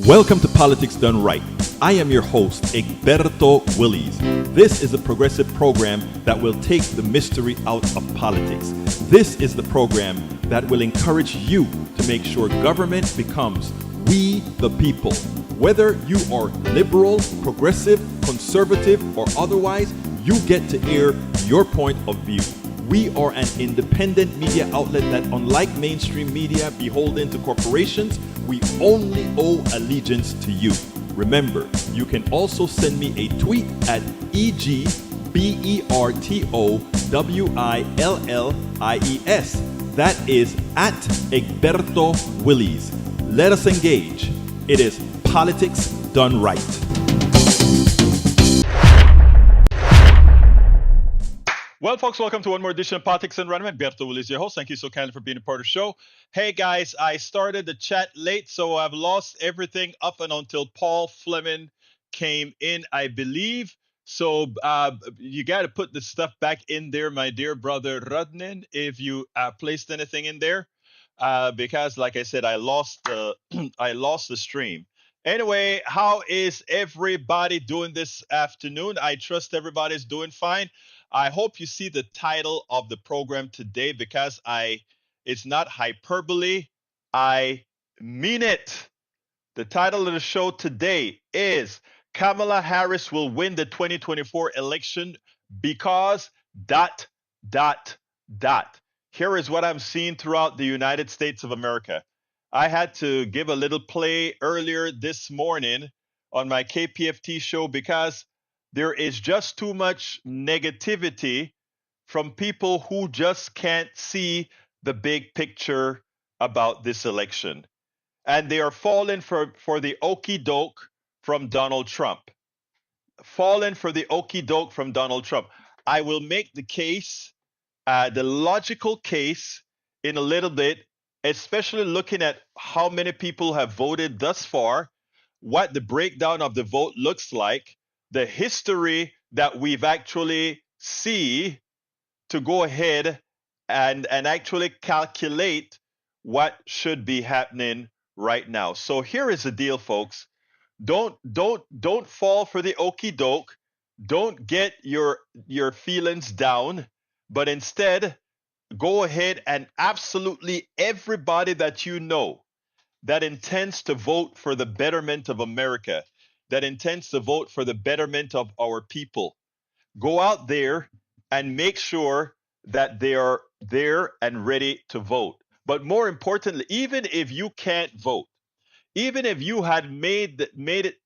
Welcome to Politics Done Right. I am your host, Egberto Willies. This is a progressive program that will take the mystery out of politics. This is the program that will encourage you to make sure government becomes we the people. Whether you are liberal, progressive, conservative, or otherwise, you get to air your point of view. We are an independent media outlet that, unlike mainstream media beholden to corporations, we only owe allegiance to you. Remember, you can also send me a tweet at EGBERTOWILLIES. That is at Egberto Willies. Let us engage. It is Politics Done Right. Well, folks, welcome to one more edition of Politics and Random. Berto Willies, your host. Thank you so kindly for being a part of the show. Hey, guys, I started the chat late, so I've lost everything up and until Paul Fleming came in, I believe. So you got to put the stuff back in there, my dear brother Rudnin, if you placed anything in there, because, like I said, I lost I lost the stream. Anyway, how is everybody doing this afternoon? I trust everybody's doing fine. I hope you see the title of the program today because it's not hyperbole. I mean it. The title of the show today is Kamala Harris will win the 2024 election because ... Here is what I'm seeing throughout the United States of America. I had to give a little play earlier this morning on my KPFT show because there is just too much negativity from people who just can't see the big picture about this election. And they are falling for the okey doke from Donald Trump. Falling for the okey doke from Donald Trump. I will make the case, the logical case, in a little bit, especially looking at how many people have voted thus far, what the breakdown of the vote looks like, the history that we've actually see to go ahead and actually calculate what should be happening right now. So here is the deal, folks. Don't fall for the okey doke. Don't get your feelings down, but instead go ahead and absolutely everybody that you know that intends to vote for the betterment of America, that intends to vote for the betterment of our people, go out there and make sure that they are there and ready to vote. But more importantly, even if you can't vote, even if you had made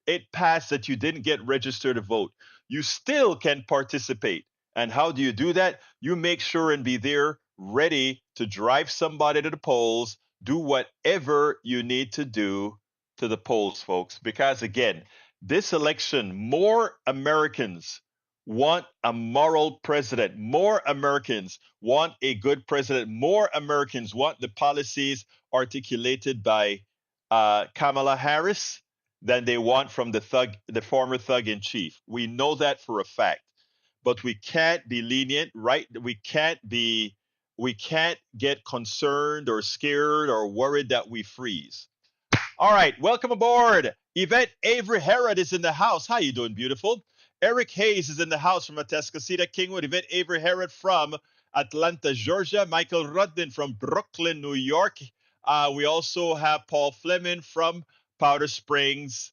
it pass that you didn't get registered to vote, you still can participate. And how do you do that? You make sure and be there ready to drive somebody to the polls, do whatever you need to do to the polls, folks. Because again, this election, more Americans want a moral president. More Americans want a good president. More Americans want the policies articulated by Kamala Harris than they want from the former thug in chief. We know that for a fact, but we can't be lenient, right? We can't get concerned or scared or worried that we freeze. All right, welcome aboard. Yvette Avery Herod is in the house. How you doing, beautiful? Eric Hayes is in the house from Atascocita, Kingwood. Yvette Avery Herod from Atlanta, Georgia. Michael Rudden from Brooklyn, New York. We also have Paul Fleming from Powder Springs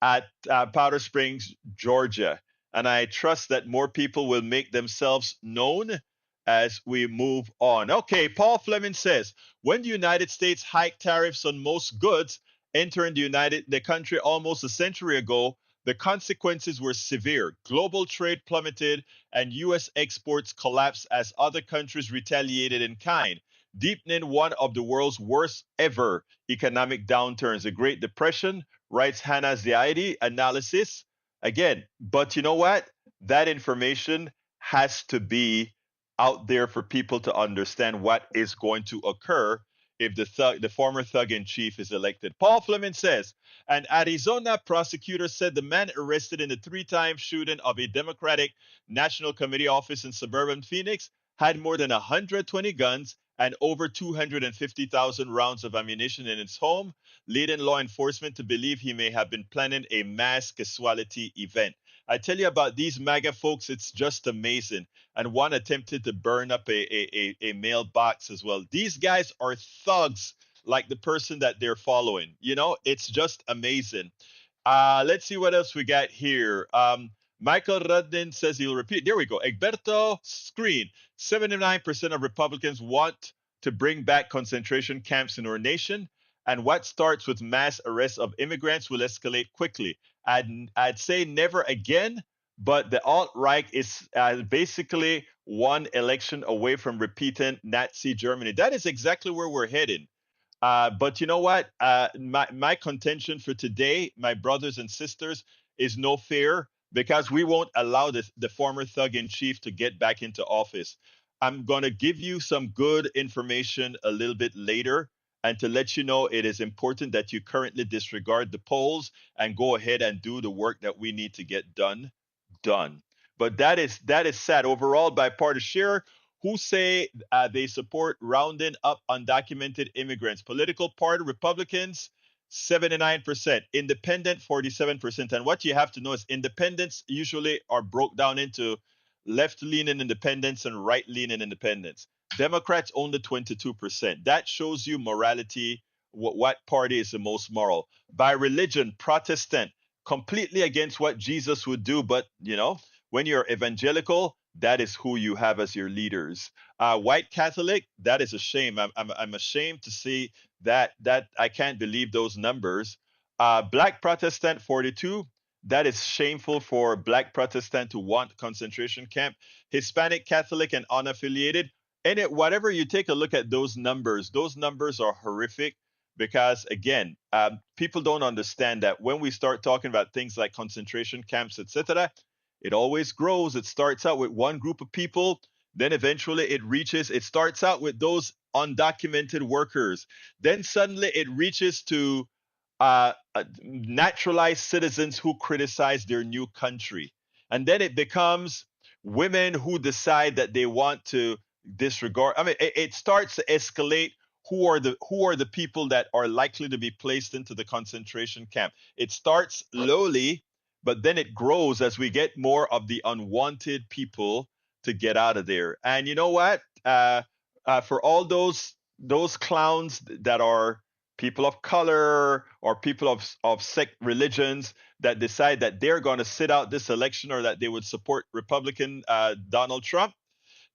Powder Springs, Georgia. And I trust that more people will make themselves known as we move on. Okay, Paul Fleming says, when the United States hiked tariffs on most goods entering the country almost a century ago, the consequences were severe. Global trade plummeted and U.S. exports collapsed as other countries retaliated in kind, deepening one of the world's worst ever economic downturns. The Great Depression, writes Hannah Zaidi, analysis. Again, but you know what? That information has to be out there for people to understand what is going to occur if the former thug in chief is elected. Paul Fleming says, an Arizona prosecutor said the man arrested in the three-time shooting of a Democratic National Committee office in suburban Phoenix had more than 120 guns and over 250,000 rounds of ammunition in his home, leading law enforcement to believe he may have been planning a mass casualty event. I tell you about these MAGA folks, it's just amazing. And one attempted to burn up a mailbox as well. These guys are thugs like the person that they're following. It's just amazing. Let's see what else we got here. Michael Rudden says he'll repeat. There we go. Egberto Screen. 79% of Republicans want to bring back concentration camps in our nation. And what starts with mass arrests of immigrants will escalate quickly. I'd say never again, but the alt-right is basically one election away from repeating Nazi Germany. That is exactly where we're heading. But you know what? My contention for today, my brothers and sisters, is no fear because we won't allow the former thug in chief to get back into office. I'm going to give you some good information a little bit later and to let you know it is important that you currently disregard the polls and go ahead and do the work that we need to get done. But that is sad. Overall, bipartisan share who say they support rounding up undocumented immigrants. Political party Republicans, 79%. Independent, 47%. And what you have to know is independents usually are broke down into left-leaning independents and right-leaning independents. Democrats only 22%. That shows you morality, what party is the most moral. By religion, Protestant, completely against what Jesus would do, but when you're evangelical, that is who you have as your leaders. White Catholic, that is a shame. I'm ashamed to see that I can't believe those numbers. Black Protestant, 42. That is shameful for Black Protestant to want concentration camp. Hispanic Catholic and unaffiliated. And whatever you take a look at those numbers are horrific because again, people don't understand that when we start talking about things like concentration camps, etc., it always grows. It starts out with one group of people, then eventually it starts out with those undocumented workers. Then suddenly it reaches to naturalized citizens who criticize their new country. And then it becomes women who decide that they want to disregard. I mean, it starts to escalate. Who are the people that are likely to be placed into the concentration camp? It starts lowly, but then it grows as we get more of the unwanted people to get out of there. And you know what? For all those clowns that are people of color or people of sect religions that decide that they're going to sit out this election or that they would support Republican Donald Trump,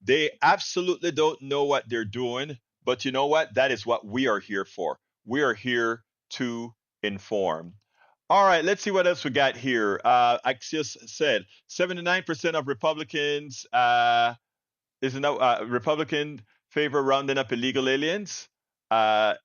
they absolutely don't know what they're doing. But you know what? That is what we are here for. We are here to inform. All right, let's see what else we got here. Axios said 79% of Republicans is now Republican favor rounding up illegal aliens, uh,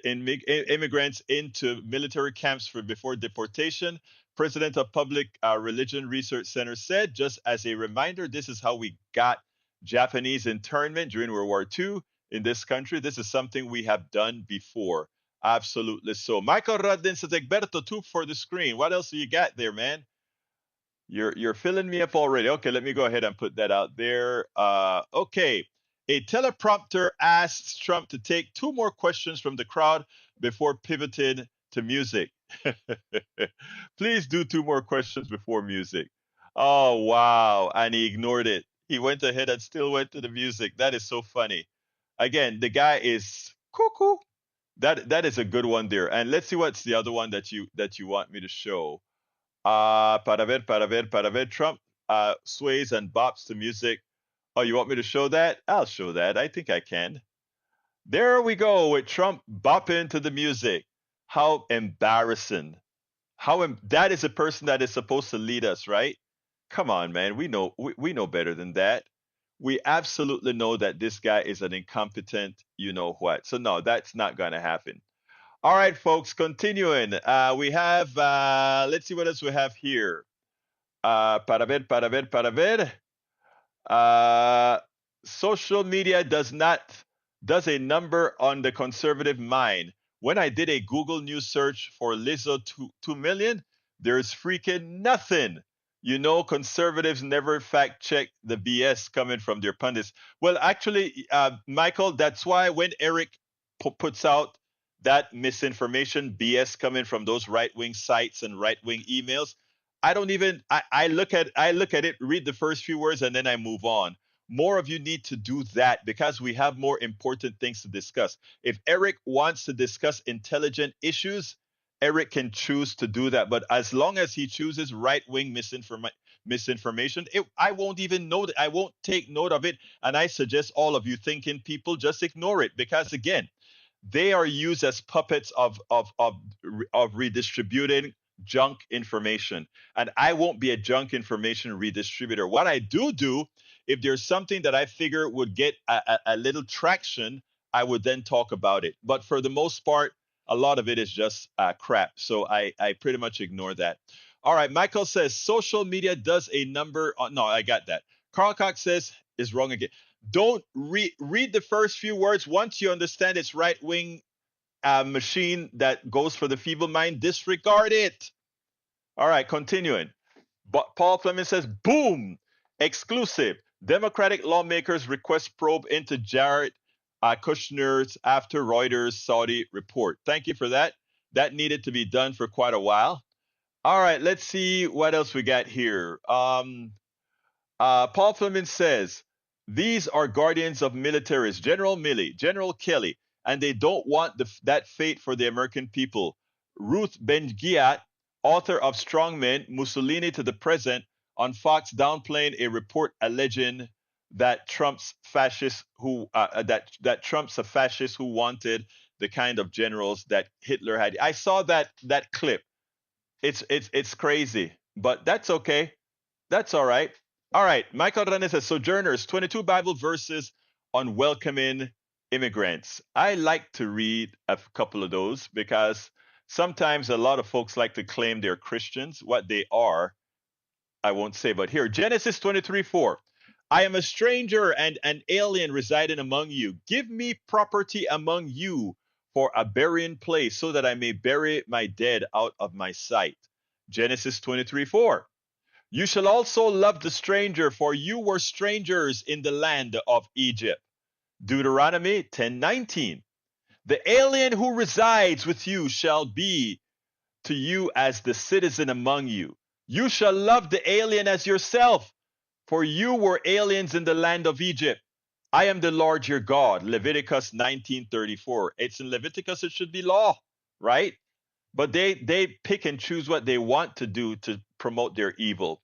immigrants into military camps for before deportation. President of Public Religion Research Center said, just as a reminder, this is how we got Japanese internment during World War II in this country. This is something we have done before. Absolutely so. Michael Rodden says, Egberto, two for the screen. What else do you got there, man? You're filling me up already. Okay, let me go ahead and put that out there. Okay. A teleprompter asks Trump to take two more questions from the crowd before pivoting to music. Please do two more questions before music. Oh, wow. And he ignored it. He went ahead and still went to the music. That is so funny. Again, the guy is cuckoo. That is a good one there. And let's see what's the other one that you want me to show. Para ver, Trump sways and bops to music. Oh, you want me to show that? I'll show that. I think I can. There we go with Trump bopping to the music. How embarrassing. That is a person that is supposed to lead us, right? Come on, man. We know better than that. We absolutely know that this guy is an incompetent, you know what. So no, that's not going to happen. All right, folks, continuing. We have, let's see what else we have here. Para ver. Uh, Social media does a number on the conservative mind. When I did a Google News search for Lizzo 2 million, there's freaking nothing. Conservatives never fact check the BS coming from their pundits. Well, actually, Michael, that's why when Eric puts out that misinformation BS coming from those right wing sites and right wing emails, I don't even I look at it, read the first few words, and then I move on. More of you need to do that because we have more important things to discuss. If Eric wants to discuss intelligent issues, Eric can choose to do that. But as long as he chooses right wing misinformation, I won't even know that. I won't take note of it. And I suggest all of you thinking people just ignore it because, again, they are used as puppets of redistributing junk information. And I won't be a junk information redistributor. What I do, if there's something that I figure would get a little traction, I would then talk about it. But for the most part, a lot of it is just crap. So I pretty much ignore that. All right, Michael says social media does a number on. No, I got that. Carl Cox says is wrong again. Don't read the first few words. Once you understand it's right wing machine that goes for the feeble mind, disregard it. All right, continuing. But Paul Fleming says, boom, exclusive. Democratic lawmakers request probe into Jared Kushner's after Reuters Saudi report. Thank you for that. That needed to be done for quite a while. All right, let's see what else we got here. Paul Fleming says, these are guardians of militaries, General Milley, General Kelly, and they don't want that fate for the American people. Ruth Ben-Ghiat, author of Strongmen, Mussolini to the Present, on Fox downplaying a report alleging that Trump's that Trump's a fascist who wanted the kind of generals that Hitler had. I saw that clip. It's crazy, but that's okay. That's all right. All right. Michael Hernandez says Sojourners, 22 Bible verses on welcoming immigrants. I like to read a couple of those because sometimes a lot of folks like to claim they're Christians. What they are, I won't say, but here, Genesis 23:4. I am a stranger and an alien residing among you. Give me property among you for a burying place so that I may bury my dead out of my sight. Genesis 23:4. You shall also love the stranger, for you were strangers in the land of Egypt. Deuteronomy 10:19. The alien who resides with you shall be to you as the citizen among you. You shall love the alien as yourself, for you were aliens in the land of Egypt. I am the Lord your God. Leviticus 19:34. It's in Leviticus, it should be law, right? But they pick and choose what they want to do to promote their evil.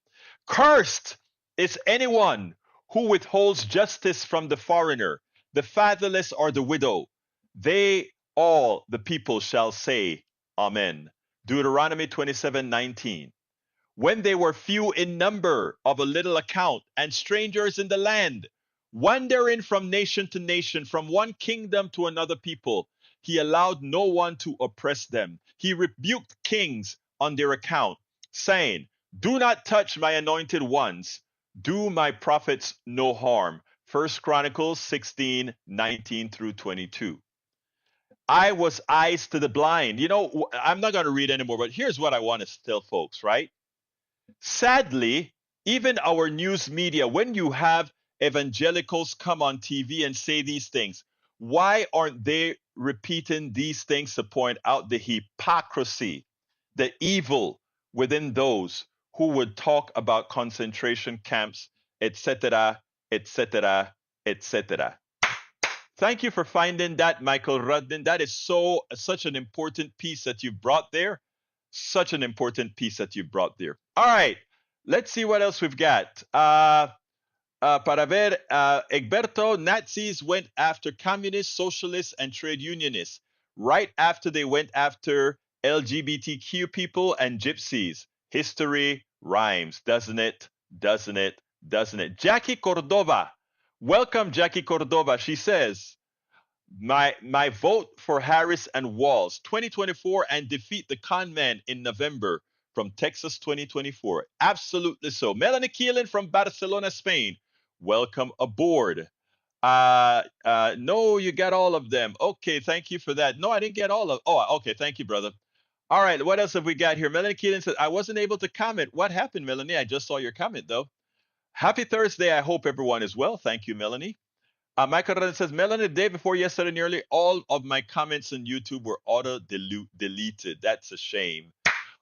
Cursed is anyone who withholds justice from the foreigner, the fatherless, or the widow. They all the people shall say, Amen. Deuteronomy 27:19. When they were few in number, of a little account, and strangers in the land, wandering from nation to nation, from one kingdom to another people, he allowed no one to oppress them. He rebuked kings on their account, saying, do not touch my anointed ones. Do my prophets no harm. First Chronicles 16:19 through 22. I was eyes to the blind. I'm not going to read anymore, but here's what I want to tell folks, right? Sadly, even our news media, when you have evangelicals come on TV and say these things, why aren't they repeating these things to point out the hypocrisy, the evil within those who would talk about concentration camps, etc., etc., etc.? Thank you for finding that, Michael Rudden. That is such an important piece that you brought there. Such an important piece that you brought there. All right, let's see what else we've got. Para ver, Egberto, Nazis went after communists, socialists, and trade unionists right after they went after LGBTQ people and gypsies. History rhymes, doesn't it? Doesn't it? Doesn't it? Jackie Cordova. Welcome, Jackie Cordova. She says, my vote for Harris and Walz 2024 and defeat the con man in November from Texas 2024. Absolutely so. Melanie Keelan from Barcelona, Spain. Welcome aboard. No, you got all of them. Okay, thank you for that. No, I didn't get all of. Oh, okay, thank you, brother. All right, what else have we got here? Melanie Keelan says, I wasn't able to comment. What happened, Melanie? I just saw your comment, though. Happy Thursday. I hope everyone is well. Thank you, Melanie. Michael Rodden says, Melanie, the day before yesterday nearly all of my comments on YouTube were deleted. That's a shame.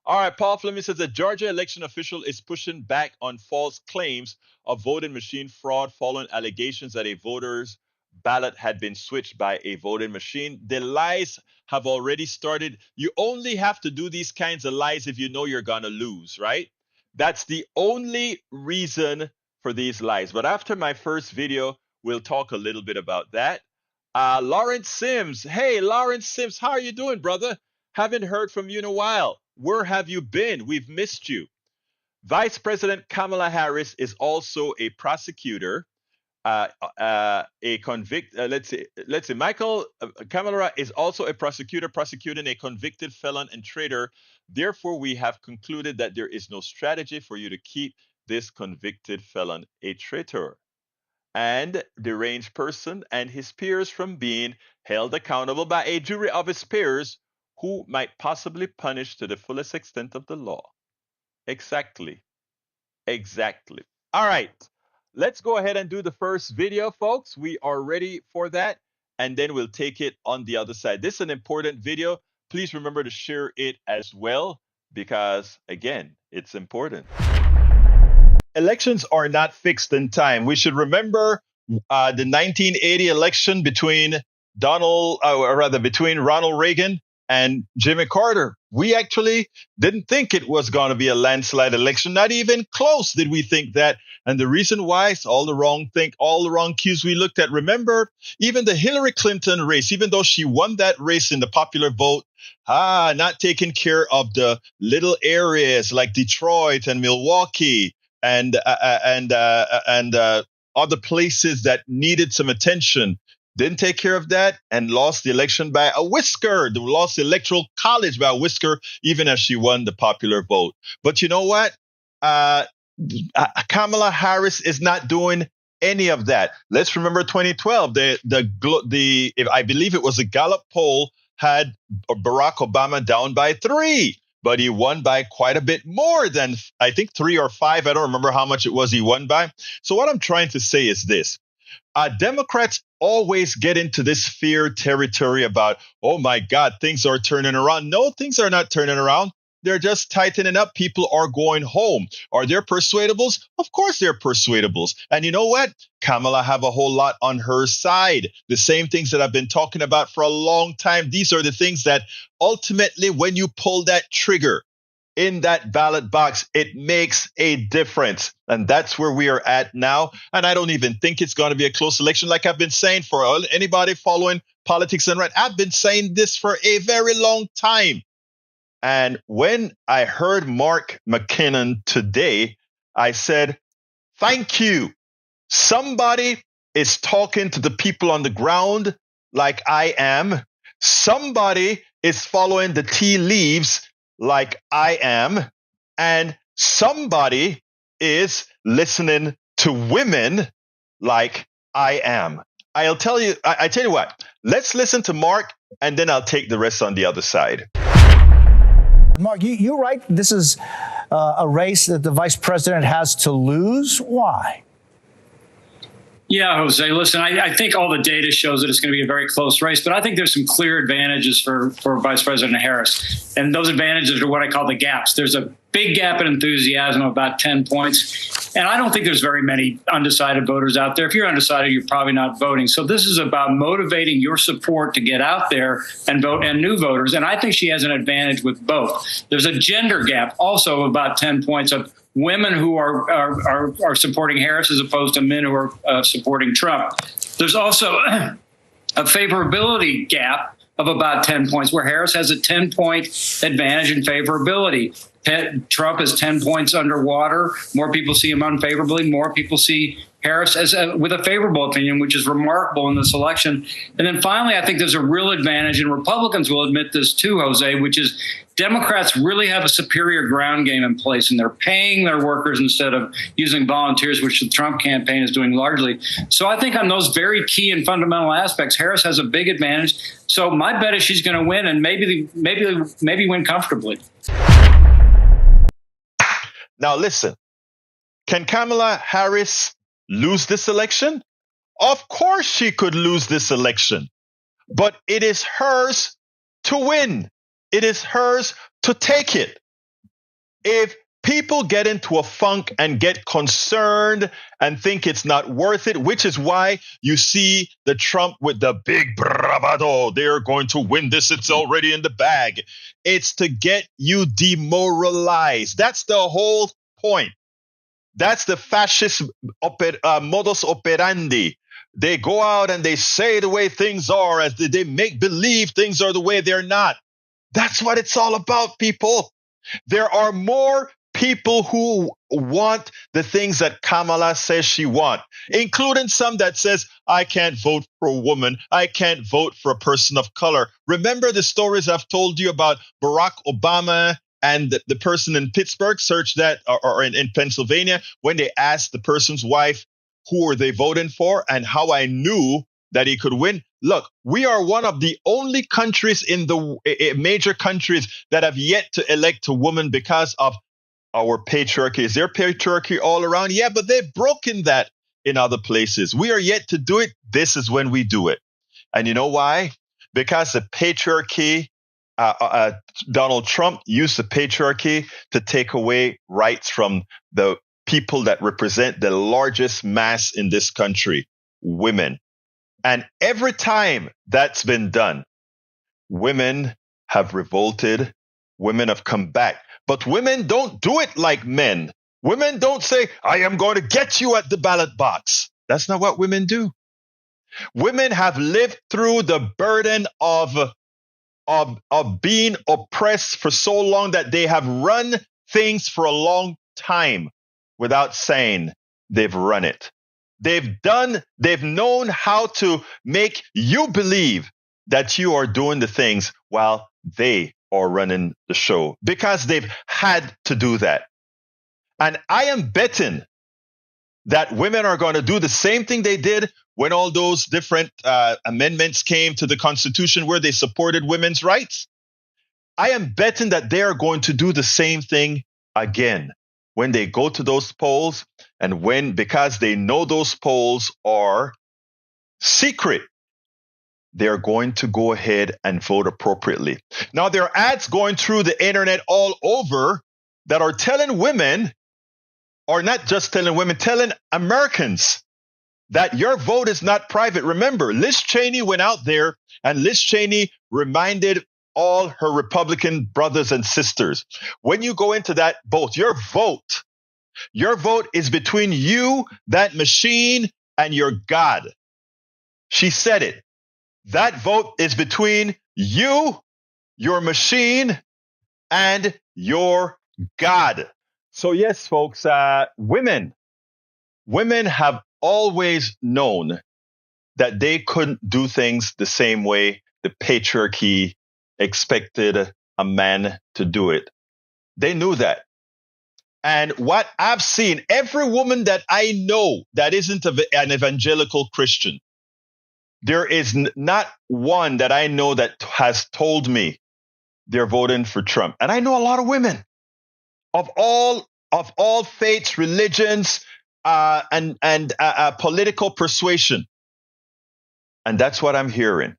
All right, Paul Fleming says the Georgia election official is pushing back on false claims of voting machine fraud following allegations that a voter's ballot had been switched by a voting machine. The lies have already started. You only have to do these kinds of lies if you know you're going to lose, right? That's the only reason for these lies. But after my first video, we'll talk a little bit about that. Lawrence Sims. Hey, Lawrence Sims, how are you doing, brother? Haven't heard from you in a while. Where have you been? We've missed you. Vice President Kamala Harris is also a prosecutor, a convict. Let's see. Kamala is also a prosecutor prosecuting a convicted felon and traitor. Therefore, we have concluded that there is no strategy for you to keep this convicted felon a traitor and deranged person and his peers from being held accountable by a jury of his peers who might possibly punish to the fullest extent of the law. Exactly. All right. Let's go ahead and do the first video, folks. We are ready for that, and then we'll take it on the other side. This is an important video. Please remember to share it as well because, again, it's important. Elections are not fixed in time. We should remember the 1980 election between Ronald Reagan and Jimmy Carter. We actually didn't think it was going to be a landslide election. Not even close did we think that. And the reason why is all the wrong cues we looked at. Remember, even the Hillary Clinton race, even though she won that race in the popular vote, not taking care of the little areas like Detroit and Milwaukee and other places that needed some attention. Didn't take care of that and lost the election by a whisker. Lost the electoral college by a whisker, even as she won the popular vote. But you know what? Kamala Harris is not doing any of that. Let's remember 2012. I believe it was a Gallup poll had Barack Obama down by 3, but he won by quite a bit more than, I think, 3 or 5. I don't remember how much it was he won by. So what I'm trying to say is this. Democrats always get into this fear territory about, oh my God, things are turning around. No, things are not turning around. They're just tightening up. People are going home. Are there persuadables? Of course they're persuadables. And you know what? Kamala have a whole lot on her side. The same things that I've been talking about for a long time. These are the things that ultimately, when you pull that trigger in that ballot box, it makes a difference. And that's where we are at now. And I don't even think it's going to be a close election. Like I've been saying for anybody following politics and right, I've been saying this for a very long time. And when I heard Mark McKinnon today, I said, thank you. Somebody is talking to the people on the ground like I am. Somebody is following the tea leaves like I am. And somebody is listening to women like I am. I tell you what, let's listen to Mark and then I'll take the rest on the other side. Mark, you're right. This is a race that the vice president has to lose. Why? Yeah, Jose, listen, I think all the data shows that it's going to be a very close race, but I think there's some clear advantages for Vice President Harris. And those advantages are what I call the gaps. There's a big gap in enthusiasm, about 10 points. And I don't think there's very many undecided voters out there. If you're undecided, you're probably not voting. So this is about motivating your support to get out there and vote, and new voters. And I think she has an advantage with both. There's a gender gap also of about 10 points of women who are supporting Harris as opposed to men who are supporting Trump. There's also a favorability gap of about 10 points, where Harris has a 10-point advantage in favorability. Trump is 10 points underwater. More people see him unfavorably. More people see Harris with a favorable opinion, which is remarkable in this election. And then finally, I think there's a real advantage, and Republicans will admit this too, Jose, which is Democrats really have a superior ground game in place, and they're paying their workers instead of using volunteers, which the Trump campaign is doing largely. So I think on those very key and fundamental aspects, Harris has a big advantage. So my bet is she's going to win, and maybe win comfortably. Now, listen, can Kamala Harris lose this election? Of course she could lose this election, but it is hers to win. It is hers to take it. If people get into a funk and get concerned and think it's not worth it, which is why you see the Trump with the big bravado, they're going to win this, it's already in the bag. It's to get you demoralized. That's the whole point. That's the fascist modus operandi. They go out and they say the way things are, as they make believe things are the way they're not. That's what it's all about, people. There are more people who want the things that Kamala says she wants, including some that says, I can't vote for a woman. I can't vote for a person of color. Remember the stories I've told you about Barack Obama and the person in Pittsburgh, search that, or in Pennsylvania, when they asked the person's wife, who are they voting for, and how I knew that he could win. Look, we are one of the only countries in the major countries that have yet to elect a woman because of our patriarchy. Is there patriarchy all around? Yeah, but they've broken that in other places. We are yet to do it. This is when we do it. And you know why? Because the patriarchy, Donald Trump used the patriarchy to take away rights from the people that represent the largest mass in this country, women. And every time that's been done, women have revolted, women have come back. But women don't do it like men. Women don't say, I am going to get you at the ballot box. That's not what women do. Women have lived through the burden of being oppressed for so long that they have run things for a long time without saying they've run it. They've known how to make you believe that you are doing the things while they are running the show, because they've had to do that. And I am betting that women are going to do the same thing they did when all those different amendments came to the Constitution where they supported women's rights. I am betting that they are going to do the same thing again when they go to those polls, and because they know those polls are secret, they're going to go ahead and vote appropriately. Now, there are ads going through the internet all over that are telling women, or not just telling women, telling Americans that your vote is not private. Remember, Liz Cheney went out there, and Liz Cheney reminded all her Republican brothers and sisters, when you go into that vote, your vote is between you, that machine, and your God. She said it. That vote is between you, your machine, and your God. So yes, folks, women have always known that they couldn't do things the same way the patriarchy expected a man to do it. They knew that. And what I've seen, every woman that I know that isn't an evangelical Christian, there is not one that I know that has told me they're voting for Trump. And I know a lot of women of all faiths, religions, and political persuasion. And that's what I'm hearing.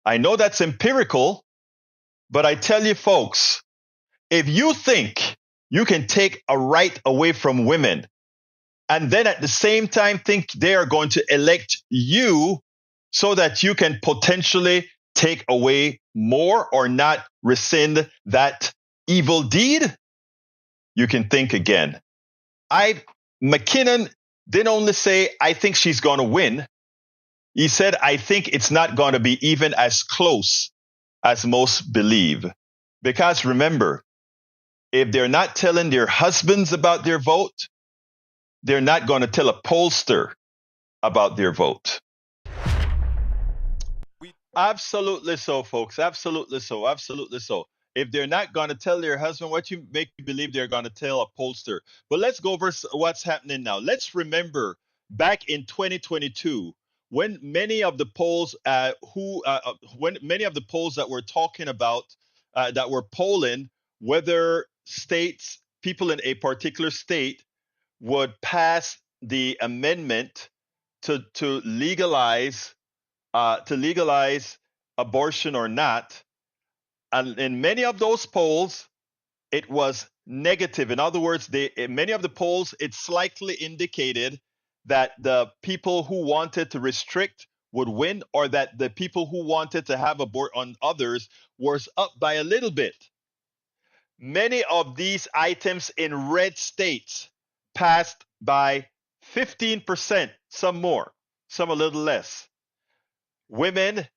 I know that's empirical, but I tell you, folks, if you think you can take a right away from women and then at the same time think they are going to elect you so that you can potentially take away more or not rescind that evil deed, you can think again. McKinnon didn't only say, I think she's going to win. He said, I think it's not going to be even as close as most believe. Because remember, if they're not telling their husbands about their vote, they're not going to tell a pollster about their vote. Absolutely so, folks. Absolutely so. Absolutely so. If they're not going to tell their husband, what you make you believe they're going to tell a pollster. But let's go over what's happening now. Let's remember back in 2022 when many of the polls when many of the polls that we're talking about that were polling whether states, people in a particular state would pass the amendment to legalize abortion or not. And in many of those polls, it was negative. In other words, in many of the polls, it slightly indicated that the people who wanted to restrict would win, or that the people who wanted to have abort on others was up by a little bit. Many of these items in red states passed by 15%, some more, some a little less. Women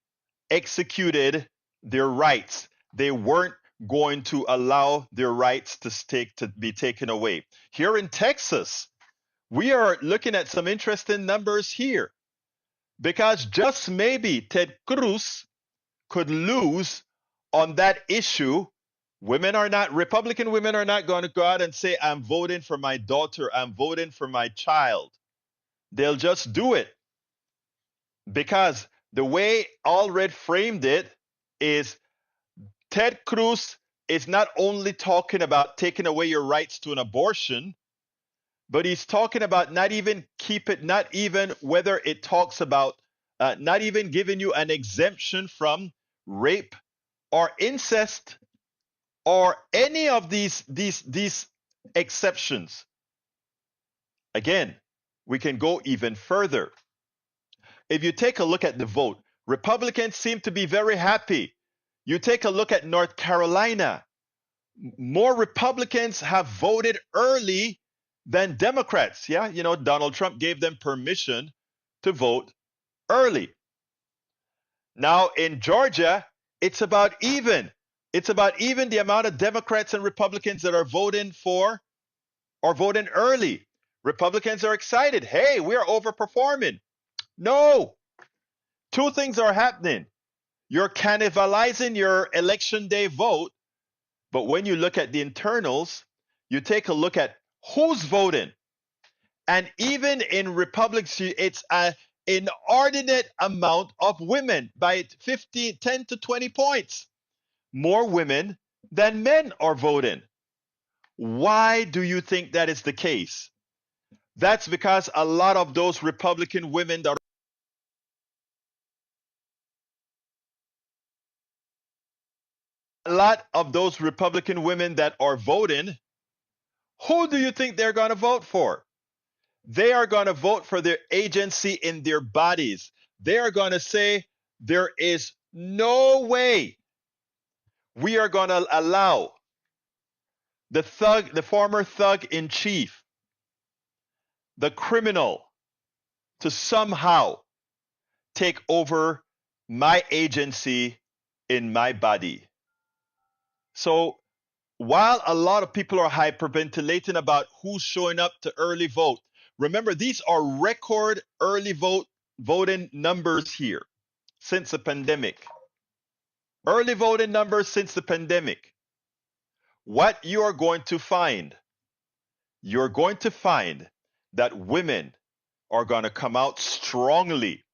executed their rights. They weren't going to allow their rights to be taken away. Here in Texas, we are looking at some interesting numbers here, because just maybe Ted Cruz could lose on that issue. Republican women are not going to go out and say, I'm voting for my daughter, I'm voting for my child. They'll just do it, because the way Allred framed it is Ted Cruz is not only talking about taking away your rights to an abortion, but he's talking about not even whether it talks about not even giving you an exemption from rape or incest or any of these exceptions. Again, we can go even further. If you take a look at the vote, Republicans seem to be very happy. You take a look at North Carolina. More Republicans have voted early than Democrats. Yeah, Donald Trump gave them permission to vote early. Now in Georgia, it's about even. It's about even the amount of Democrats and Republicans that are voting for or voting early. Republicans are excited. Hey, we are overperforming. No. Two things are happening. You're cannibalizing your election day vote, but when you look at the internals, you take a look at who's voting. And even in Republicans, it's an inordinate amount of women by 10 to 20 points. More women than men are voting. Why do you think that is the case? That's because a lot of those Republican women that are voting, who do you think they're going to vote for? They are going to vote for their agency in their bodies. They are going to say, there is no way we are going to allow the former thug in chief, the criminal, to somehow take over my agency in my body. So while a lot of people are hyperventilating about who's showing up to early vote, remember, these are record early voting numbers here since the pandemic. Early voting numbers since the pandemic. What you are going to find, you're going to find that women are going to come out strongly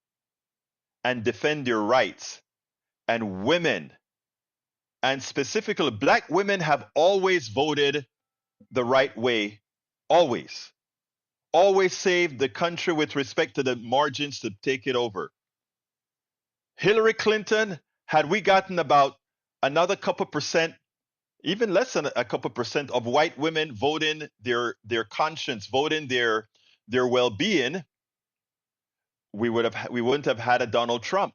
and defend their rights. And women, and specifically black women, have always voted the right way. Always. Always saved the country with respect to the margins to take it over. Hillary Clinton, had we gotten about another couple percent, even less than a couple percent of white women voting their conscience, voting their well-being, we wouldn't have had a Donald Trump.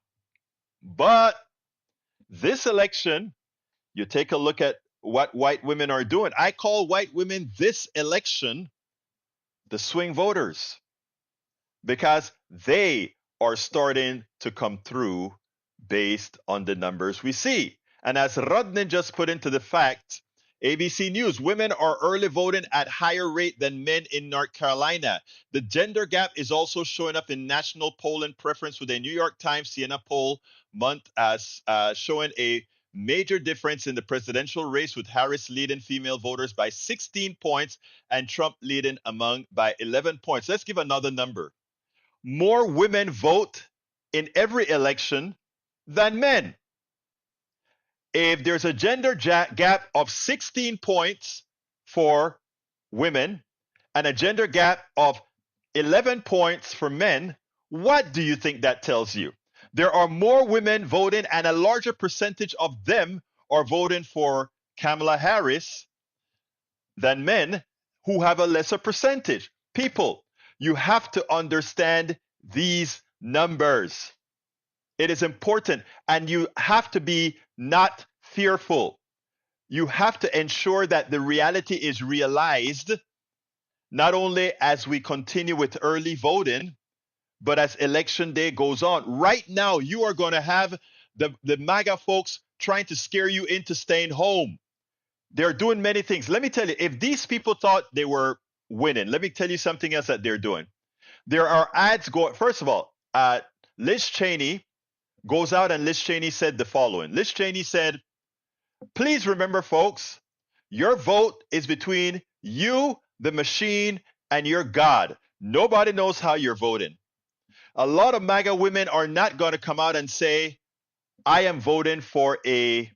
But this election, you take a look at what white women are doing. I call white women this election the swing voters, because they are starting to come through based on the numbers we see. And as Rodney just put into the fact, ABC News, women are early voting at higher rate than men in North Carolina. The gender gap is also showing up in national polling preference, with a New York Times Siena poll month as showing a major difference in the presidential race, with Harris leading female voters by 16 points and Trump leading among by 11 points. Let's give another number. More women vote in every election than men. If there's a gender gap of 16 points for women and a gender gap of 11 points for men, what do you think that tells you? There are more women voting, and a larger percentage of them are voting for Kamala Harris than men, who have a lesser percentage. People, you have to understand these numbers. It is important, and you have to be not fearful. You have to ensure that the reality is realized, not only as we continue with early voting, but as election day goes on. Right now, you are going to have the MAGA folks trying to scare you into staying home. They're doing many things. Let me tell you, if these people thought they were winning, let me tell you something else that they're doing. There are ads going. First of all, Liz Cheney goes out, and Liz Cheney said the following. Liz Cheney said, please remember, folks, your vote is between you, the machine, and your God. Nobody knows how you're voting. A lot of MAGA women are not going to come out and say, I am voting for for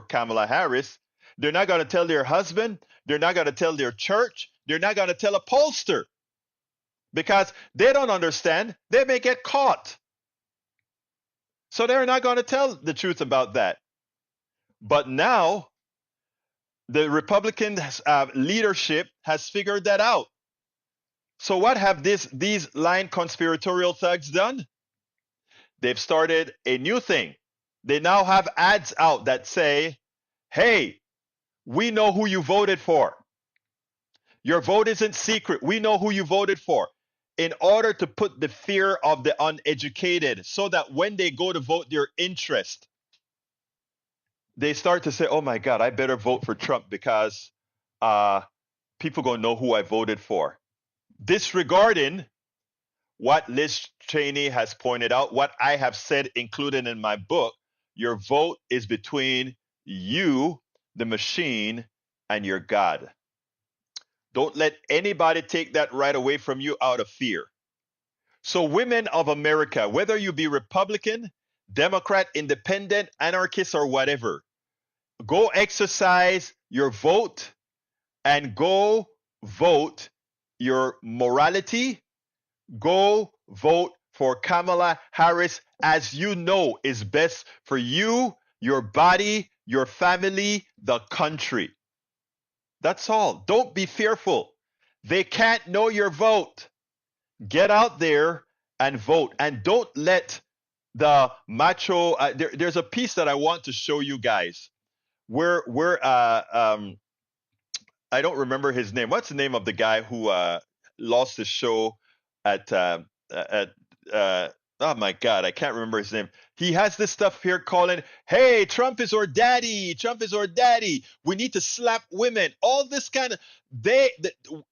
Kamala Harris. They're not going to tell their husband. They're not going to tell their church. They're not going to tell a pollster, because they don't understand. They may get caught. So they're not going to tell the truth about that. But now the Republican leadership has figured that out. So what have these lying conspiratorial thugs done? They've started a new thing. They now have ads out that say, hey, we know who you voted for. Your vote isn't secret. We know who you voted for. In order to put the fear of the uneducated, so that when they go to vote their interest, they start to say, oh my God, I better vote for Trump because people going to know who I voted for. Disregarding what Liz Cheney has pointed out, what I have said, included in my book, your vote is between you, the machine, and your God. Don't let anybody take that right away from you out of fear. So, women of America, whether you be Republican, Democrat, Independent, anarchist, or whatever, go exercise your vote and go vote your morality. Go vote for Kamala Harris, as you know is best for you, your body, your family, the country. That's all. Don't be fearful. They can't know your vote. Get out there and vote. And don't let the macho. There's a piece that I want to show you guys. Where I don't remember his name. What's the name of the guy who lost his show at oh my God, I can't remember his name. He has this stuff here calling, hey, Trump is our daddy. Trump is our daddy. We need to slap women. All this kind of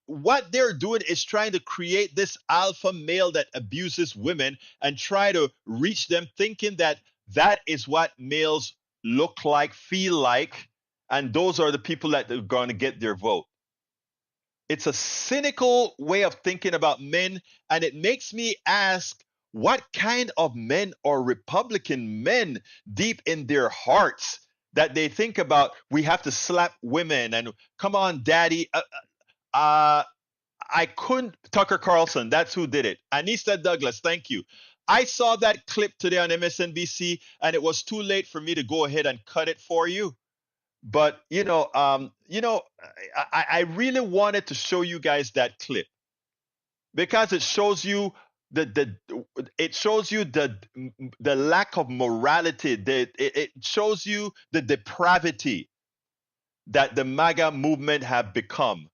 what they're doing is trying to create this alpha male that abuses women and try to reach them, thinking that that is what males look like, feel like, and those are the people that are going to get their vote. It's a cynical way of thinking about men, and it makes me ask, what kind of men are Republican men deep in their hearts that they think about, we have to slap women and come on, daddy. I couldn't. Tucker Carlson, that's who did it. Anissa Douglas, thank you. I saw that clip today on MSNBC, and it was too late for me to go ahead and cut it for you. But I really wanted to show you guys that clip because it shows you the lack of morality. It shows you the depravity that the MAGA movement have become.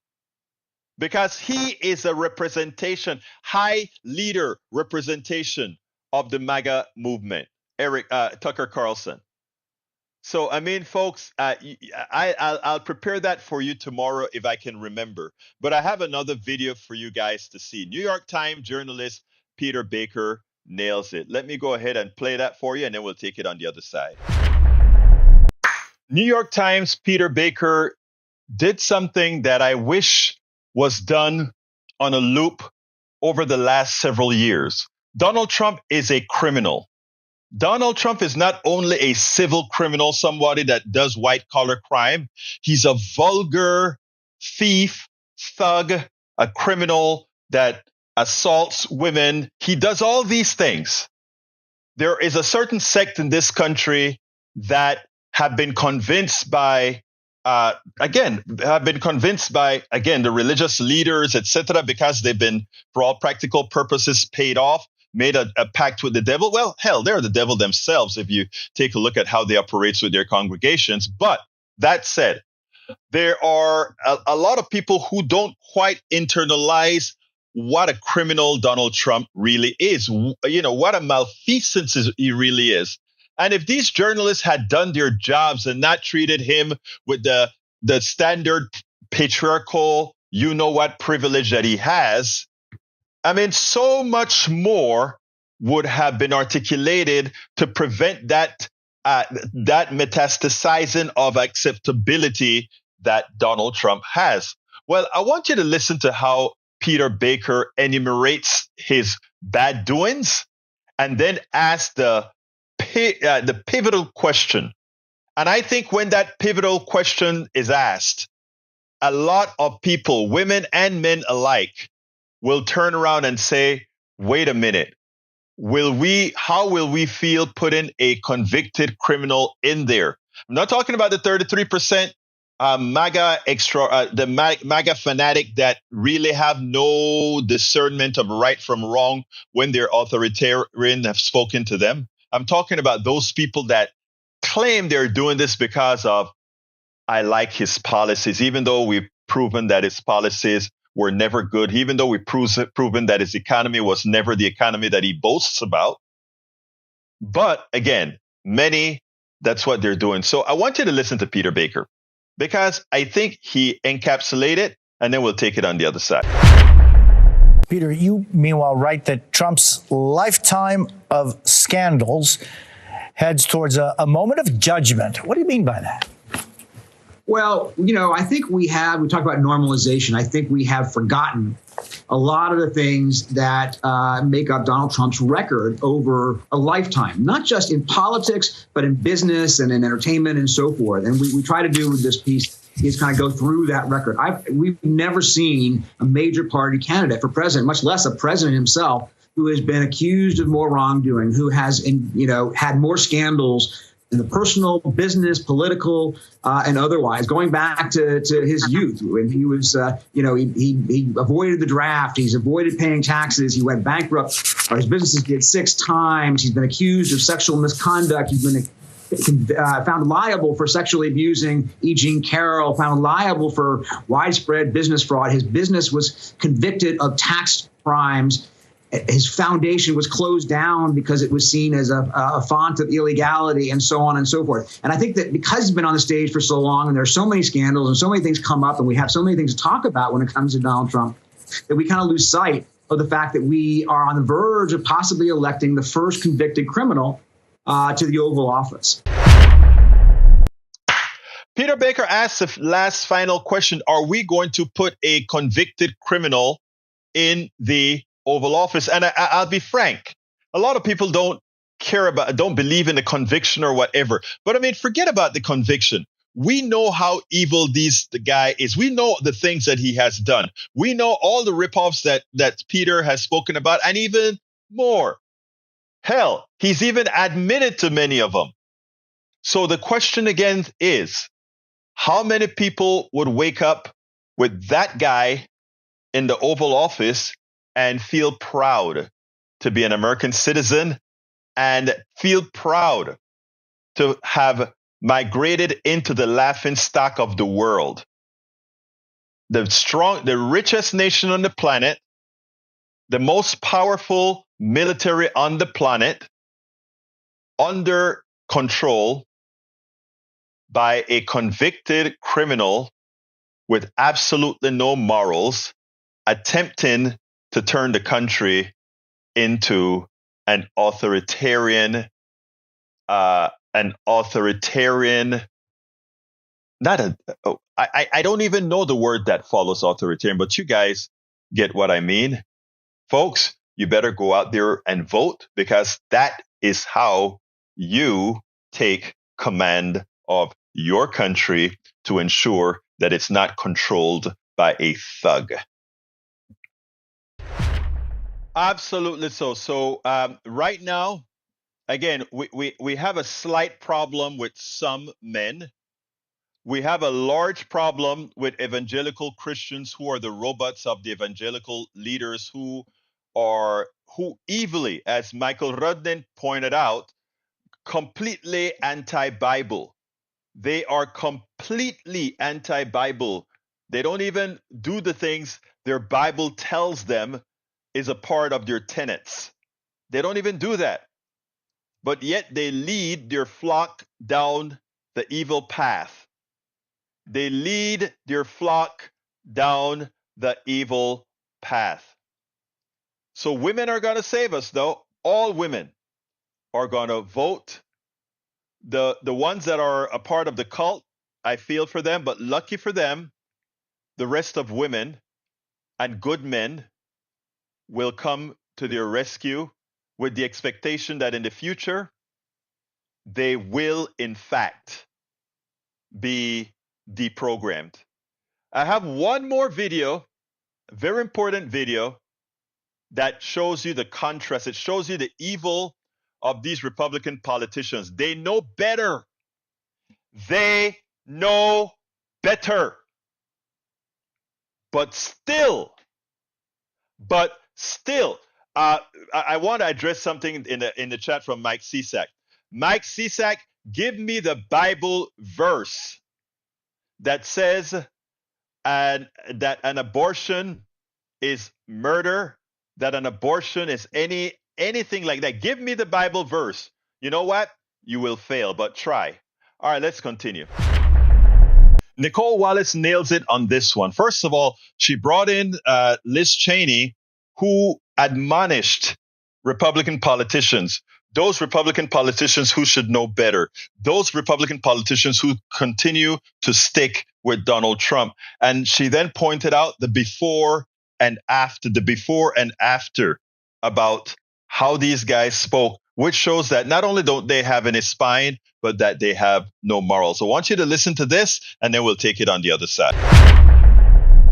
Because he is a representation, high leader representation of the MAGA movement, Tucker Carlson. So, I mean, folks, I'll prepare that for you tomorrow if I can remember. But I have another video for you guys to see. New York Times journalist Peter Baker nails it. Let me go ahead and play that for you, and then we'll take it on the other side. New York Times Peter Baker did something that I wish was done on a loop over the last several years. Donald Trump is a criminal. Donald Trump is not only a civil criminal, somebody that does white collar crime, he's a vulgar thief, thug, a criminal that assaults women. He does all these things. There is a certain sect in this country that have been convinced by the religious leaders, etc., because they've been, for all practical purposes, paid off, made a pact with the devil. Well, hell, they're the devil themselves if you take a look at how they operate with their congregations. But that said, there are a lot of people who don't quite internalize what a criminal Donald Trump really is. You know, what a malfeasance he really is. And if these journalists had done their jobs and not treated him with the standard patriarchal, you know what privilege that he has, I mean, so much more would have been articulated to prevent that metastasizing of acceptability that Donald Trump has. Well, I want you to listen to how Peter Baker enumerates his bad doings and then ask the pivotal question. And I think when that pivotal question is asked, a lot of people, women and men alike, will turn around and say, wait a minute, how will we feel putting a convicted criminal in there? I'm not talking about the 33% MAGA fanatic that really have no discernment of right from wrong when their authoritarian have spoken to them. I'm talking about those people that claim they're doing this because of, I like his policies, even though we've proven that his policies were never good, even though we've proven that his economy was never the economy that he boasts about. But again, many, that's what they're doing. So I want you to listen to Peter Baker because I think he encapsulated it, and then we'll take it on the other side. Peter, you meanwhile write that Trump's lifetime of scandals heads towards a moment of judgment. What do you mean by that? Well, you know, I think we talk about normalization. I think we have forgotten a lot of the things that make up Donald Trump's record over a lifetime, not just in politics, but in business and in entertainment and so forth. And we try to do with this piece is kind of go through that record. We've never seen a major party candidate for president, much less a president himself, who has been accused of more wrongdoing, who has, had more scandals in the personal, business, political, and otherwise, going back to his youth when he was, he avoided the draft. He's avoided paying taxes. He went bankrupt. His businesses did 6 times. He's been accused of sexual misconduct. He's been found liable for sexually abusing E. Jean Carroll, found liable for widespread business fraud. His business was convicted of tax crimes. His foundation was closed down because it was seen as a font of illegality and so on and so forth. And I think that because he's been on the stage for so long and there are so many scandals and so many things come up and we have so many things to talk about when it comes to Donald Trump, that we kind of lose sight of the fact that we are on the verge of possibly electing the first convicted criminal to the Oval Office. Peter Baker asks the last final question. Are we going to put a convicted criminal in the Oval Office? And I'll be frank. A lot of people don't believe in the conviction or whatever. But I mean, forget about the conviction. We know how evil the guy is. We know the things that he has done. We know all the ripoffs that Peter has spoken about and even more. Hell, he's even admitted to many of them. So the question again is, how many people would wake up with that guy in the Oval Office and feel proud to be an American citizen and feel proud to have migrated into the laughingstock of the world? The richest nation on the planet, the most powerful military on the planet, under control by a convicted criminal with absolutely no morals attempting to turn the country into an authoritarian, I don't even know the word that follows authoritarian, but you guys get what I mean. Folks, you better go out there and vote, because that is how you take command of your country to ensure that it's not controlled by a thug. Absolutely so. So right now, again, we have a slight problem with some men. We have a large problem with evangelical Christians who are the robots of the evangelical leaders who evilly, as Michael Rudnin pointed out, completely anti-Bible. They are completely anti-Bible. They don't even do the things their Bible tells them is a part of their tenets. They don't even do that. But yet they lead their flock down the evil path. They lead their flock down the evil path. So women are going to save us, though. All women are going to vote. The ones that are a part of the cult, I feel for them, but lucky for them, the rest of women and good men will come to their rescue with the expectation that in the future, they will, in fact, be deprogrammed. I have one more video, a very important video, that shows you the contrast. It shows you the evil of these Republican politicians. They know better. They know better. But still, I want to address something in the chat from Mike Cisak. Mike Cisak, give me the Bible verse that says that an abortion is murder, that an abortion is anything like that. Give me the Bible verse. You know what? You will fail, but try. All right, let's continue. Nicole Wallace nails it on this one. First of all, she brought in Liz Cheney, who admonished Republican politicians, those Republican politicians who should know better, those Republican politicians who continue to stick with Donald Trump. And she then pointed out the before and after about how these guys spoke, which shows that not only don't they have any spine, but that they have no morals. So I want you to listen to this, and then we'll take it on the other side.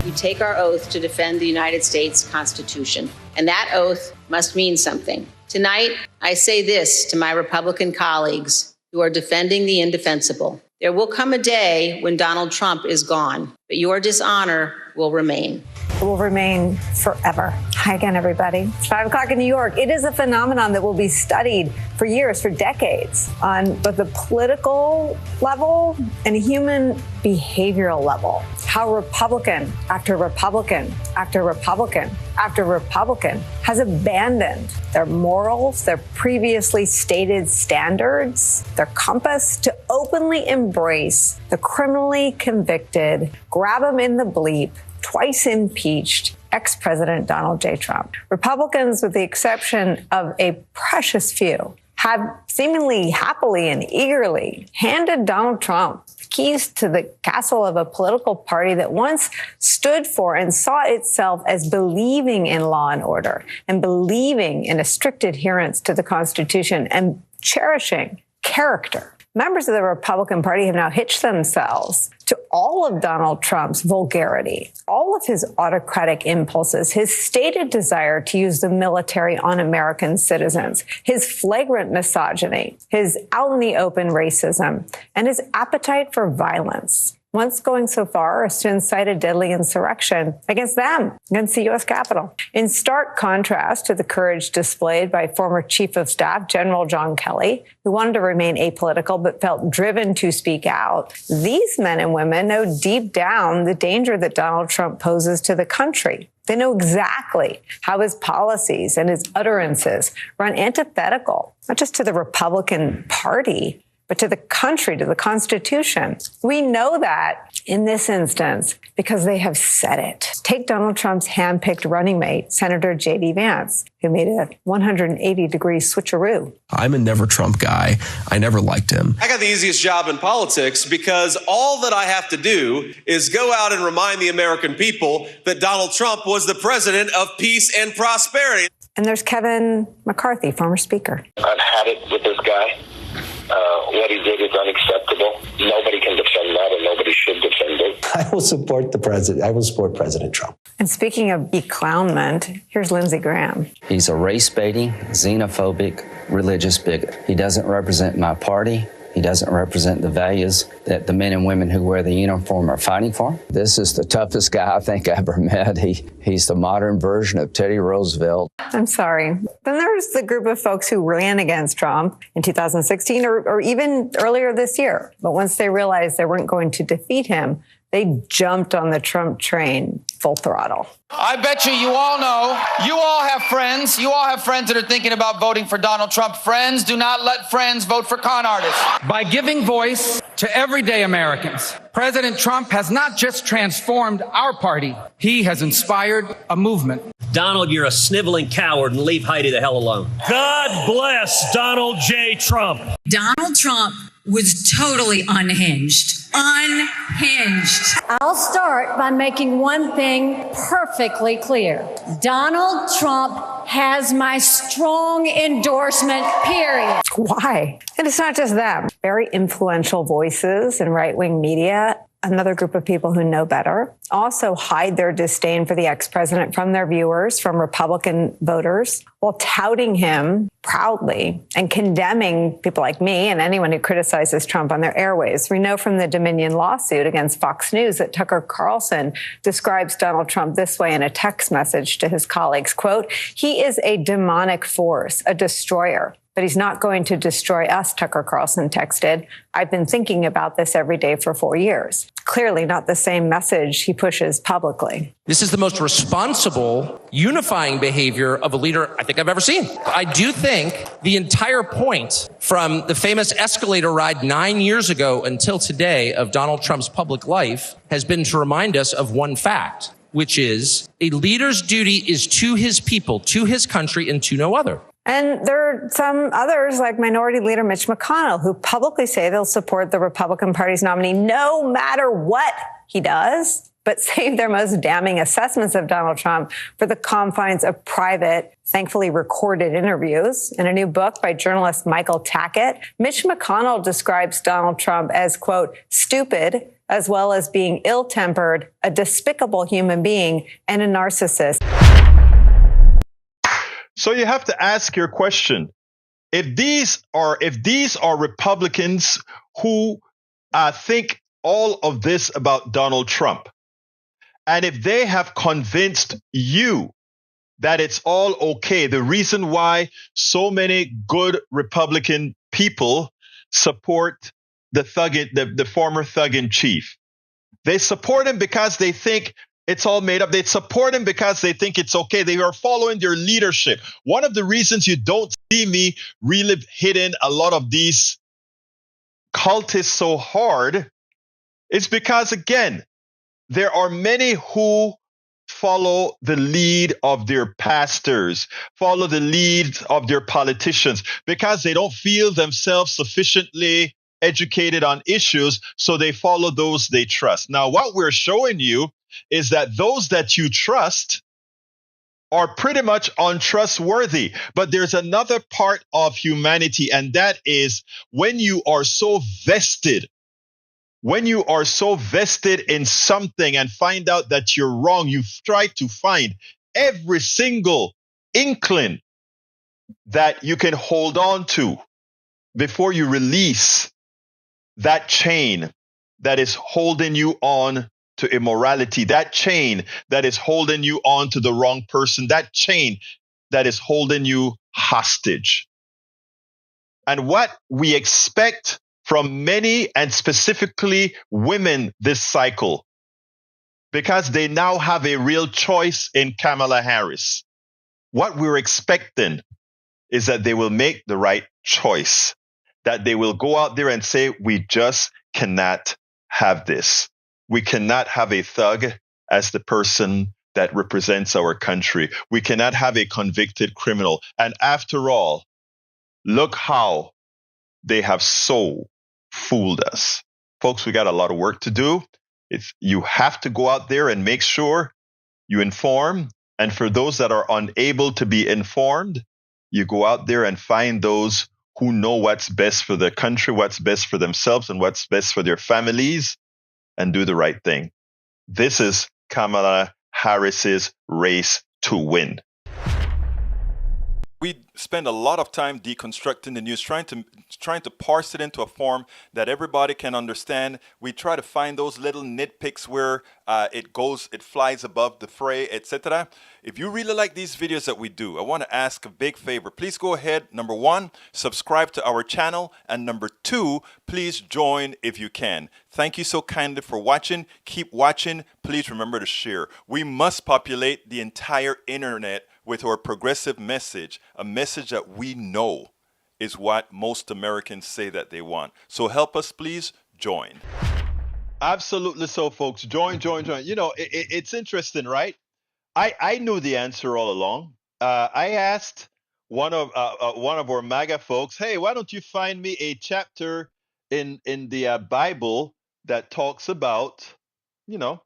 We take our oath to defend the United States Constitution, and that oath must mean something. Tonight, I say this to my Republican colleagues who are defending the indefensible. There will come a day when Donald Trump is gone, but your dishonor will remain. It will remain forever. Hi again, everybody. It's 5 o'clock in New York. It is a phenomenon that will be studied for years, for decades, on both the political level and human behavioral level. How Republican after Republican after Republican after Republican has abandoned their morals, their previously stated standards, their compass to openly embrace the criminally convicted, grab them in the bleep, twice impeached ex-President Donald J. Trump. Republicans, with the exception of a precious few, have seemingly happily and eagerly handed Donald Trump the keys to the castle of a political party that once stood for and saw itself as believing in law and order and believing in a strict adherence to the Constitution and cherishing character. Members of the Republican Party have now hitched themselves to all of Donald Trump's vulgarity, all of his autocratic impulses, his stated desire to use the military on American citizens, his flagrant misogyny, his out in the open racism, and his appetite for violence. Once going so far as to incite a deadly insurrection against them, against the U.S. Capitol. In stark contrast to the courage displayed by former Chief of Staff General John Kelly, who wanted to remain apolitical but felt driven to speak out, these men and women know deep down the danger that Donald Trump poses to the country. They know exactly how his policies and his utterances run antithetical, not just to the Republican Party, but to the country, to the Constitution. We know that in this instance because they have said it. Take Donald Trump's handpicked running mate, Senator J.D. Vance, who made a 180-degree switcheroo. I'm a never Trump guy. I never liked him. I got the easiest job in politics because all that I have to do is go out and remind the American people that Donald Trump was the president of peace and prosperity. And there's Kevin McCarthy, former speaker. I've had it with this guy. What he did is unacceptable. Nobody can defend that, and nobody should defend it. I will support the president. I will support President Trump. And speaking of beclownment, here's Lindsey Graham. He's a race-baiting, xenophobic, religious bigot. He doesn't represent my party. He doesn't represent the values that the men and women who wear the uniform are fighting for. This is the toughest guy I think I ever met. He's the modern version of Teddy Roosevelt. I'm sorry. Then there's the group of folks who ran against Trump in 2016 or even earlier this year. But once they realized they weren't going to defeat him, they jumped on the Trump train full throttle. I bet you all know, you all have friends. You all have friends that are thinking about voting for Donald Trump. Friends, do not let friends vote for con artists. By giving voice to everyday Americans, President Trump has not just transformed our party, he has inspired a movement. Donald, you're a sniveling coward, and leave Heidi the hell alone. God bless Donald J. Trump. Donald Trump was totally unhinged. Unhinged. I'll start by making one thing perfectly clear. Donald Trump has my strong endorsement, period. Why? And it's not just them. Very influential voices in right-wing media, another group of people who know better, also hide their disdain for the ex-president from their viewers, from Republican voters, while touting him proudly and condemning people like me and anyone who criticizes Trump on their airwaves. We know from the Dominion lawsuit against Fox News that Tucker Carlson describes Donald Trump this way in a text message to his colleagues, quote, "He is a demonic force, a destroyer. But he's not going to destroy us," Tucker Carlson texted. "I've been thinking about this every day for 4 years." Clearly not the same message he pushes publicly. This is the most responsible, unifying behavior of a leader I think I've ever seen. I do think the entire point from the famous escalator ride 9 years ago until today of Donald Trump's public life has been to remind us of one fact, which is a leader's duty is to his people, to his country, and to no other. And there are some others, like Minority Leader Mitch McConnell, who publicly say they'll support the Republican Party's nominee no matter what he does, but save their most damning assessments of Donald Trump for the confines of private, thankfully recorded interviews. In a new book by journalist Michael Tackett, Mitch McConnell describes Donald Trump as, quote, stupid, as well as being ill-tempered, a despicable human being, and a narcissist. So you have to ask your question. If these are Republicans who think all of this about Donald Trump, and if they have convinced you that it's all okay, the reason why so many good Republican people support the former thug in chief, they support him because they think it's all made up. They support him because they think it's okay. They are following their leadership. One of the reasons you don't see me really hitting a lot of these cultists so hard is because, again, there are many who follow the lead of their pastors, follow the lead of their politicians, because they don't feel themselves sufficiently educated on issues, so they follow those they trust. Now, what we're showing you is that those that you trust are pretty much untrustworthy. But there's another part of humanity, and that is when you are so vested in something and find out that you're wrong, you try to find every single inkling that you can hold on to before you release that chain that is holding you on to immorality, that chain that is holding you on to the wrong person, that chain that is holding you hostage. And what we expect from many, and specifically women this cycle, because they now have a real choice in Kamala Harris, what we're expecting is that they will make the right choice. that they will go out there and say, we just cannot have this. We cannot have a thug as the person that represents our country. We cannot have a convicted criminal. And after all, look how they have so fooled us. Folks, we got a lot of work to do. You have to go out there and make sure you inform. And for those that are unable to be informed, you go out there and find those who know what's best for the country, what's best for themselves, and what's best for their families, and do the right thing. This is Kamala Harris's race to win. We spend a lot of time deconstructing the news, trying to parse it into a form that everybody can understand. We try to find those little nitpicks where it flies above the fray, etc. If you really like these videos that we do, I want to ask a big favor. Please go ahead, number one, subscribe to our channel, and number two, please join if you can. Thank you so kindly for watching. Keep watching. Please remember to share. We must populate the entire internet with our progressive message, a message that we know is what most Americans say that they want. So help us, please join. Absolutely so, folks. Join. You know, it's interesting, right? I knew the answer all along. I asked one of our MAGA folks, hey, why don't you find me a chapter in the Bible that talks about, you know,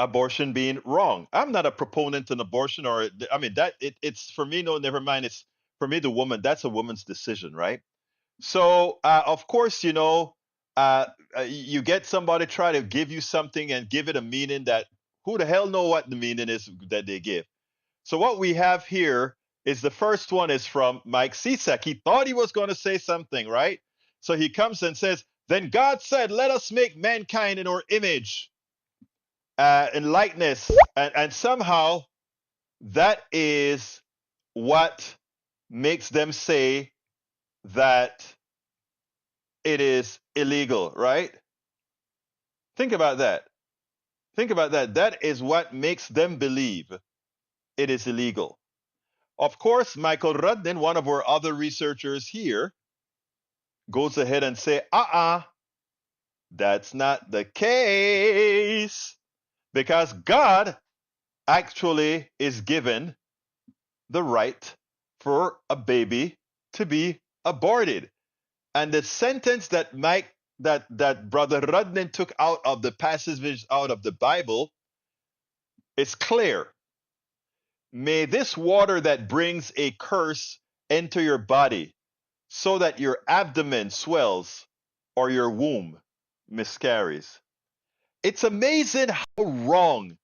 abortion being wrong. I'm not a proponent in abortion, or I mean that it's for me. No, never mind. It's for me the woman. That's a woman's decision, right? So of course, you know, you get somebody try to give you something and give it a meaning that who the hell know what the meaning is that they give. So what we have here is the first one is from Mike Cisak. He thought he was going to say something, right? So he comes and says, "Then God said, let us make mankind in our image." And likeness, and somehow that is what makes them say that it is illegal, right? Think about that. That is what makes them believe it is illegal. Of course, Michael Rudnin, one of our other researchers here, goes ahead and say, that's not the case, because God actually is given the right for a baby to be aborted. And the sentence that that Brother Rudnin took out of the passage out of the Bible is clear. May this water that brings a curse enter your body, so that your abdomen swells or your womb miscarries. It's amazing how wrong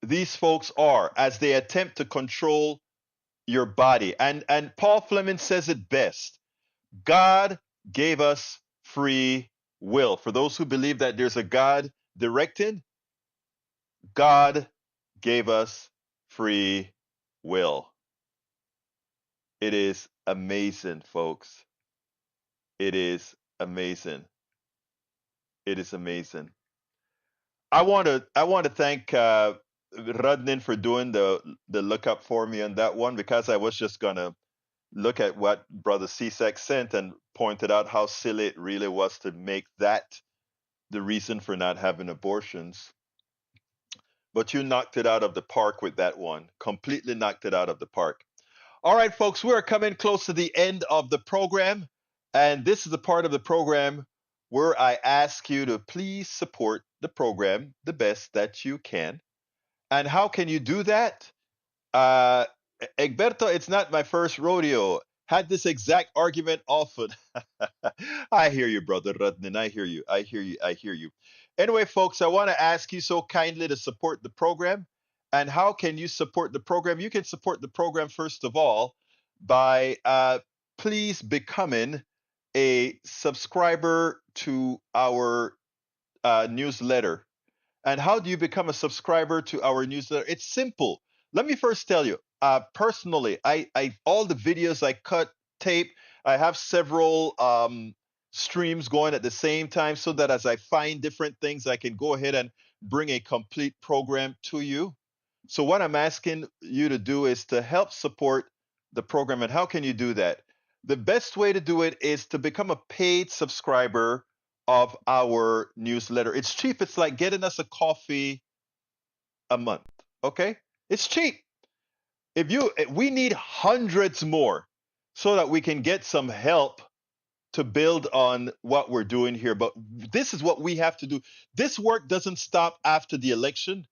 these folks are as they attempt to control your body. And Paul Fleming says it best. God gave us free will. For those who believe that there's a God directed, God gave us free will. It is amazing, folks. It is amazing. It is amazing. I want to thank Rudnin for doing the lookup for me on that one, because I was just gonna look at what Brother Cisak sent and pointed out how silly it really was to make that the reason for not having abortions. But you knocked it out of the park with that one. Completely knocked it out of the park. All right, folks, we're coming close to the end of the program. And this is the part of the program where I ask you to please support the program the best that you can. And how can you do that? Egberto, it's not my first rodeo. Had this exact argument often. I hear you, Brother Rudnin. I hear you. Anyway, folks, I want to ask you so kindly to support the program. And how can you support the program? You can support the program, first of all, by please becoming a subscriber to our newsletter. And how do you become a subscriber to our newsletter? It's simple. Let me first tell you, personally, I all the videos I cut, tape, I have several streams going at the same time, so that as I find different things, I can go ahead and bring a complete program to you. So what I'm asking you to do is to help support the program. And how can you do that? the best way to do it is to become a paid subscriber of our newsletter. It's cheap. It's like getting us a coffee a month. Okay? It's cheap. We need hundreds more so that we can get some help to build on what we're doing here. But this is what we have to do. This work doesn't stop after the election.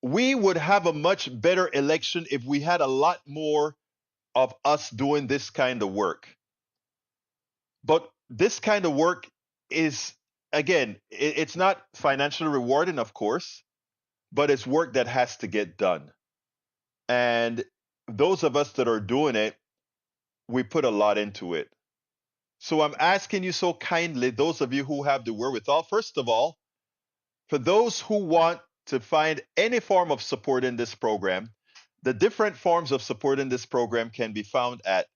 We would have a much better election if we had a lot more of us doing this kind of work. But this kind of work is, again, it's not financially rewarding, of course, but it's work that has to get done. And those of us that are doing it, we put a lot into it. So I'm asking you so kindly, those of you who have the wherewithal, first of all, for those who want to find any form of support in this program, the different forms of support in this program can be found at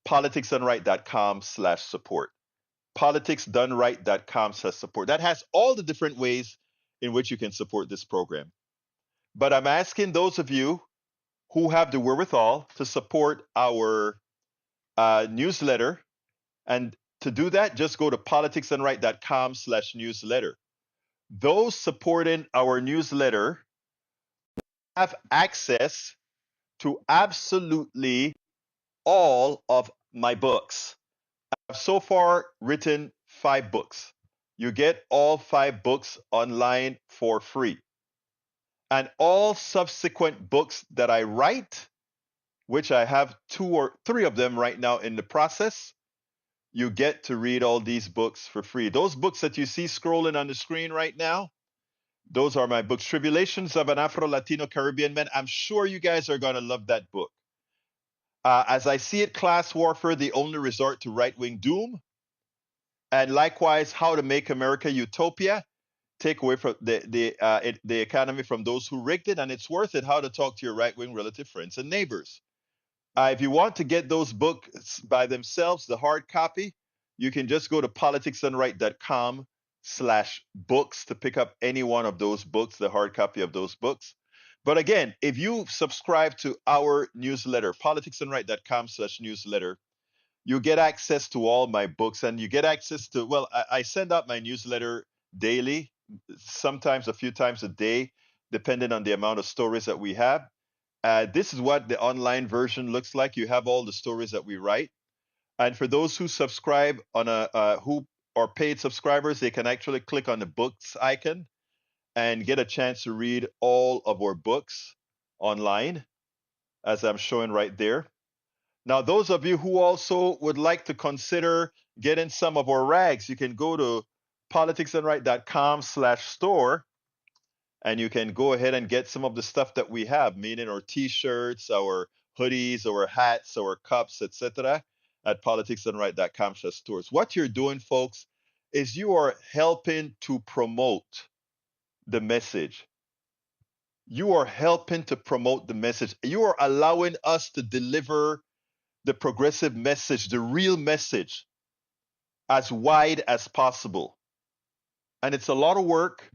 politicsdoneright.com/support. politicsdoneright.com/support. That has all the different ways in which you can support this program. But I'm asking those of you who have the wherewithal to support our newsletter. And to do that, just go to politicsdoneright.com/newsletter. Those supporting our newsletter have access to absolutely all of my books. I've so far written 5 books. You get all 5 books online for free. And all subsequent books that I write, which I have 2 or 3 of them right now in the process, you get to read all these books for free. Those books that you see scrolling on the screen right now, those are my books. Tribulations of an Afro-Latino Caribbean Man. I'm sure you guys are going to love that book. As I See It, Class Warfare, the Only Resort to Right-Wing Doom. And likewise, How to Make America Utopia. Take away from the economy from those who rigged it, and it's worth it. How to Talk to Your Right-Wing Relative Friends and Neighbors. If you want to get those books by themselves, the hard copy, you can just go to politicsdoneright.com/books to pick up any one of those books, the hard copy of those books. But again, if you subscribe to our newsletter, politicsdoneright.com/newsletter, you get access to all my books, and you get access to, well, I send out my newsletter daily, sometimes a few times a day, depending on the amount of stories that we have. This is what the online version looks like. You have all the stories that we write. And for those who subscribe on who are paid subscribers, they can actually click on the books icon and get a chance to read all of our books online, as I'm showing right there. Now, those of you who also would like to consider getting some of our rags, you can go to politicsdoneright.com/store. And you can go ahead and get some of the stuff that we have, meaning our t-shirts, our hoodies, our hats, our cups, etc. at politicsdoneright.com/stores. What you're doing, folks, is you are helping to promote the message. You are helping to promote the message. You are allowing us to deliver the progressive message, the real message, as wide as possible. And it's a lot of work.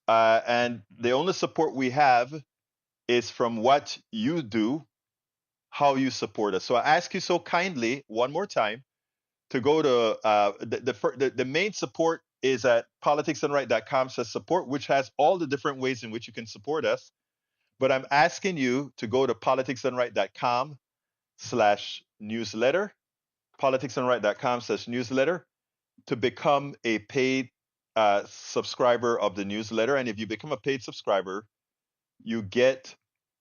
And the only support we have is from what you do, how you support us. So I ask you so kindly, one more time, to go to the main support is at politicsdoneright.com/support, which has all the different ways in which you can support us. But I'm asking you to go to politicsdoneright.com/newsletter, politicsdoneright.com/newsletter, to become a paid subscriber of the newsletter. And if you become a paid subscriber, you get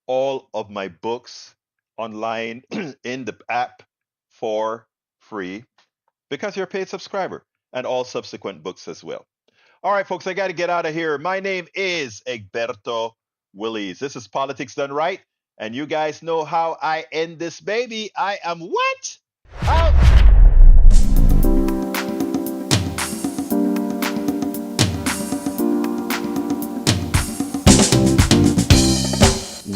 all of my books online in the app for free because you're a paid subscriber, and all subsequent books as well. All right, folks, I got to get out of here. My name is Egberto Willies. This is Politics Done Right, and you guys know how I end this baby. I am what? Out.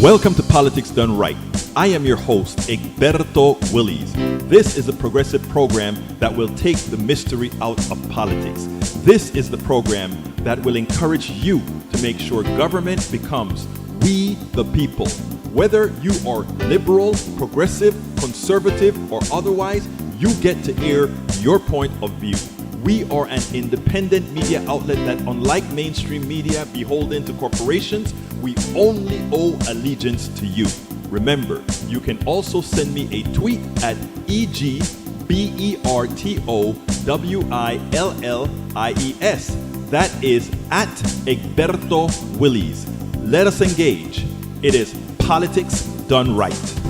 Welcome to Politics Done Right. I am your host, Egberto Willies. This is a progressive program that will take the mystery out of politics. This is the program that will encourage you to make sure government becomes we the people. Whether you are liberal, progressive, conservative, or otherwise, you get to air your point of view. We are an independent media outlet that, unlike mainstream media beholden to corporations, we only owe allegiance to you. Remember, you can also send me a tweet at EGBERTOWILLIES. That is at Egberto Willies. Let us engage. It is politics done right.